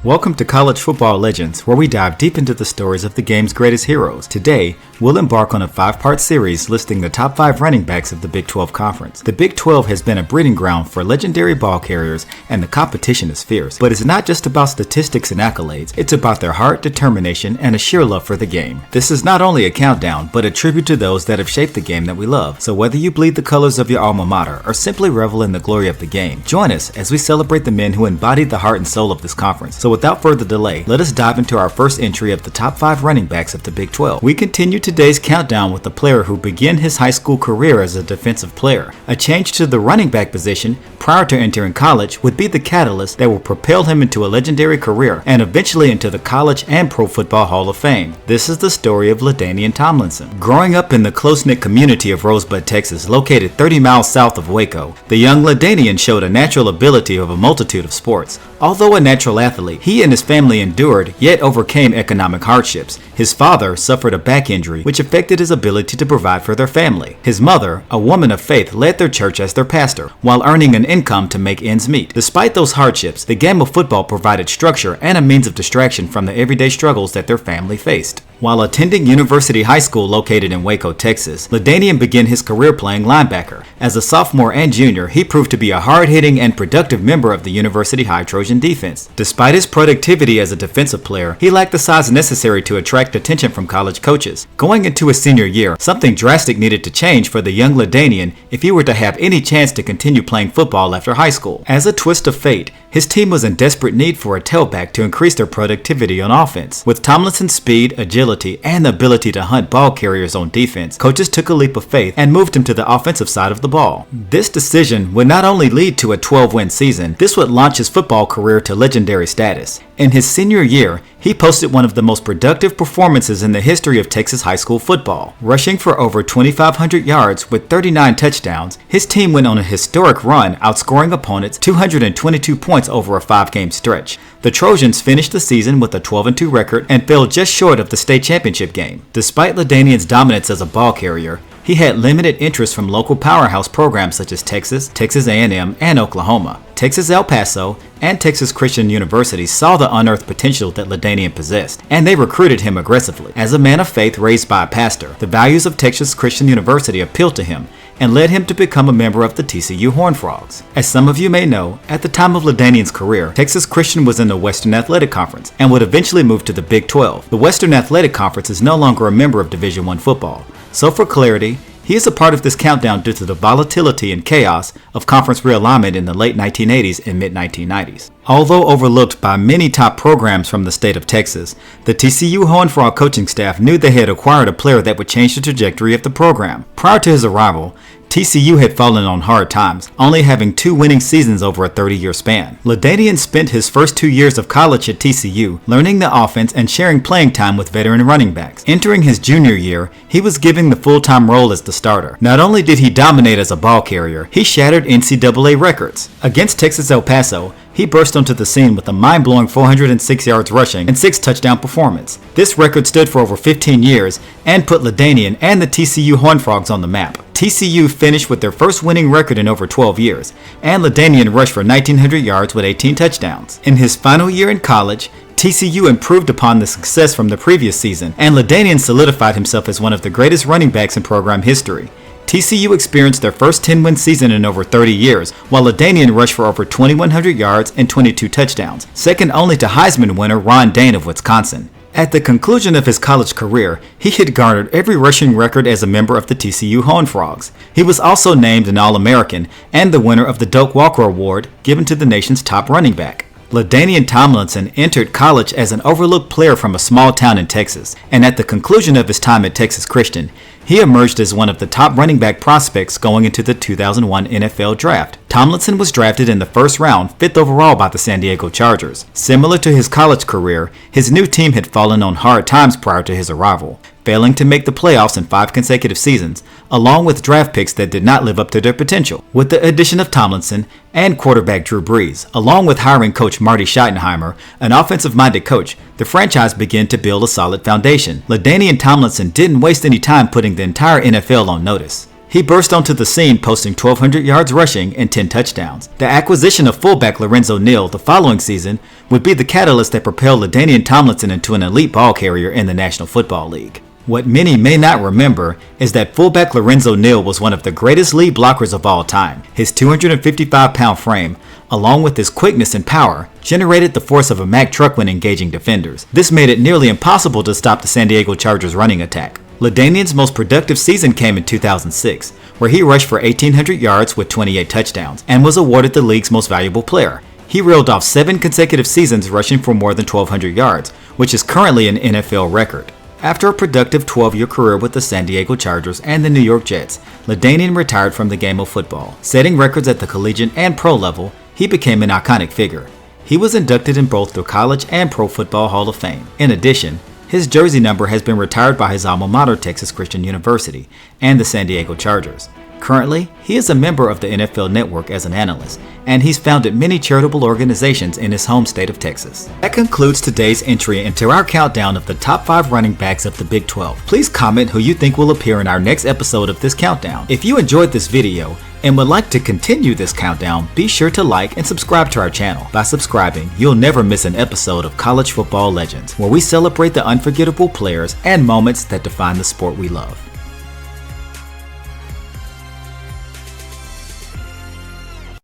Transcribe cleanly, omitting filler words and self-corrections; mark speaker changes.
Speaker 1: Welcome to College Football Legends, where we dive deep into the stories of the game's greatest heroes. Today, we'll embark on a 5-part series listing the top 5 running backs of the Big 12 Conference. The Big 12 has been a breeding ground for legendary ball carriers, and the competition is fierce. But it's not just about statistics and accolades, it's about their heart, determination, and a sheer love for the game. This is not only a countdown, but a tribute to those that have shaped the game that we love. So whether you bleed the colors of your alma mater, or simply revel in the glory of the game, join us as we celebrate the men who embodied the heart and soul of this conference. So without further delay, let us dive into our first entry of the top 5 running backs of the Big 12. We continue today's countdown with a player who began his high school career as a defensive player. A change to the running back position prior to entering college would be the catalyst that will propel him into a legendary career and eventually into the College and Pro Football Hall of Fame. This is the story of LaDainian Tomlinson. Growing up in the close-knit community of Rosebud, Texas, located 30 miles south of Waco, the young LaDainian showed a natural ability of a multitude of sports. Although a natural athlete, he and his family endured yet overcame economic hardships. His father suffered a back injury which affected his ability to provide for their family. His mother, a woman of faith, led their church as their pastor, while earning an income to make ends meet. Despite those hardships, the game of football provided structure and a means of distraction from the everyday struggles that their family faced. While attending University High School located in Waco, Texas, LaDainian began his career playing linebacker. As a sophomore and junior, he proved to be a hard-hitting and productive member of the University High Trojan defense. Despite his productivity as a defensive player, he lacked the size necessary to attract attention from college coaches. Going into his senior year, something drastic needed to change for the young LaDainian if he were to have any chance to continue playing football after high school. As a twist of fate, his team was in desperate need for a tailback to increase their productivity on offense. With Tomlinson's speed, agility, and the ability to hunt ball carriers on defense, coaches took a leap of faith and moved him to the offensive side of the ball. This decision would not only lead to a 12-win season, this would launch his football career to legendary status. In his senior year, he posted one of the most productive performances in the history of Texas high school football. Rushing for over 2,500 yards with 39 touchdowns, his team went on a historic run, outscoring opponents 222 points over a 5-game stretch. The Trojans finished the season with a 12-2 record and fell just short of the state championship game. Despite LaDainian's dominance as a ball carrier, he had limited interest from local powerhouse programs such as Texas, Texas A&M, and Oklahoma. Texas El Paso and Texas Christian University saw the unearthed potential that LaDainian possessed, and they recruited him aggressively. As a man of faith raised by a pastor, the values of Texas Christian University appealed to him and led him to become a member of the TCU Horned Frogs. As some of you may know, at the time of LaDainian's career, Texas Christian was in the Western Athletic Conference and would eventually move to the Big 12. The Western Athletic Conference is no longer a member of Division I football, so for clarity, he is a part of this countdown due to the volatility and chaos of conference realignment in the late 1980s and mid-1990s. Although overlooked by many top programs from the state of Texas, the TCU Horned Frog coaching staff knew they had acquired a player that would change the trajectory of the program. Prior to his arrival, TCU had fallen on hard times, only having 2 winning seasons over a 30-year span. LaDainian spent his first 2 years of college at TCU learning the offense and sharing playing time with veteran running backs. Entering his junior year, he was given the full-time role as the starter. Not only did he dominate as a ball carrier, he shattered NCAA records. Against Texas El Paso, he burst onto the scene with a mind-blowing 406 yards rushing and 6 touchdown performance. This record stood for over 15 years and put LaDainian and the TCU Horned Frogs on the map. TCU finished with their first winning record in over 12 years, and LaDainian rushed for 1,900 yards with 18 touchdowns. In his final year in college, TCU improved upon the success from the previous season, and LaDainian solidified himself as one of the greatest running backs in program history. TCU experienced their first 10-win season in over 30 years, while LaDainian rushed for over 2,100 yards and 22 touchdowns, second only to Heisman winner Ron Dane of Wisconsin. At the conclusion of his college career, he had garnered every rushing record as a member of the TCU Horned Frogs. He was also named an All-American and the winner of the Doak Walker Award given to the nation's top running back. LaDainian Tomlinson entered college as an overlooked player from a small town in Texas, and at the conclusion of his time at Texas Christian, he emerged as one of the top running back prospects going into the 2001 NFL Draft. Tomlinson was drafted in the first round, 5th overall by the San Diego Chargers. Similar to his college career, his new team had fallen on hard times prior to his arrival, failing to make the playoffs in 5 consecutive seasons, along with draft picks that did not live up to their potential. With the addition of Tomlinson and quarterback Drew Brees, along with hiring coach Marty Schottenheimer, an offensive-minded coach, the franchise began to build a solid foundation. LaDainian Tomlinson didn't waste any time putting the entire NFL on notice. He burst onto the scene posting 1,200 yards rushing and 10 touchdowns. The acquisition of fullback Lorenzo Neal the following season would be the catalyst that propelled LaDainian Tomlinson into an elite ball carrier in the National Football League. What many may not remember is that fullback Lorenzo Neal was one of the greatest lead blockers of all time. His 255-pound frame, along with his quickness and power, generated the force of a Mack truck when engaging defenders. This made it nearly impossible to stop the San Diego Chargers' running attack. LaDainian's most productive season came in 2006, where he rushed for 1,800 yards with 28 touchdowns and was awarded the league's most valuable player. He reeled off 7 consecutive seasons rushing for more than 1,200 yards, which is currently an NFL record. After a productive 12-year career with the San Diego Chargers and the New York Jets, LaDainian retired from the game of football. Setting records at the collegiate and pro level, he became an iconic figure. He was inducted in both the College and Pro Football Hall of Fame. In addition, his jersey number has been retired by his alma mater, Texas Christian University, and the San Diego Chargers. Currently, he is a member of the NFL Network as an analyst, and he's founded many charitable organizations in his home state of Texas. That concludes today's entry into our countdown of the top 5 running backs of the Big 12. Please comment who you think will appear in our next episode of this countdown. If you enjoyed this video and would like to continue this countdown, be sure to like and subscribe to our channel. By subscribing, you'll never miss an episode of College Football Legends, where we celebrate the unforgettable players and moments that define the sport we love.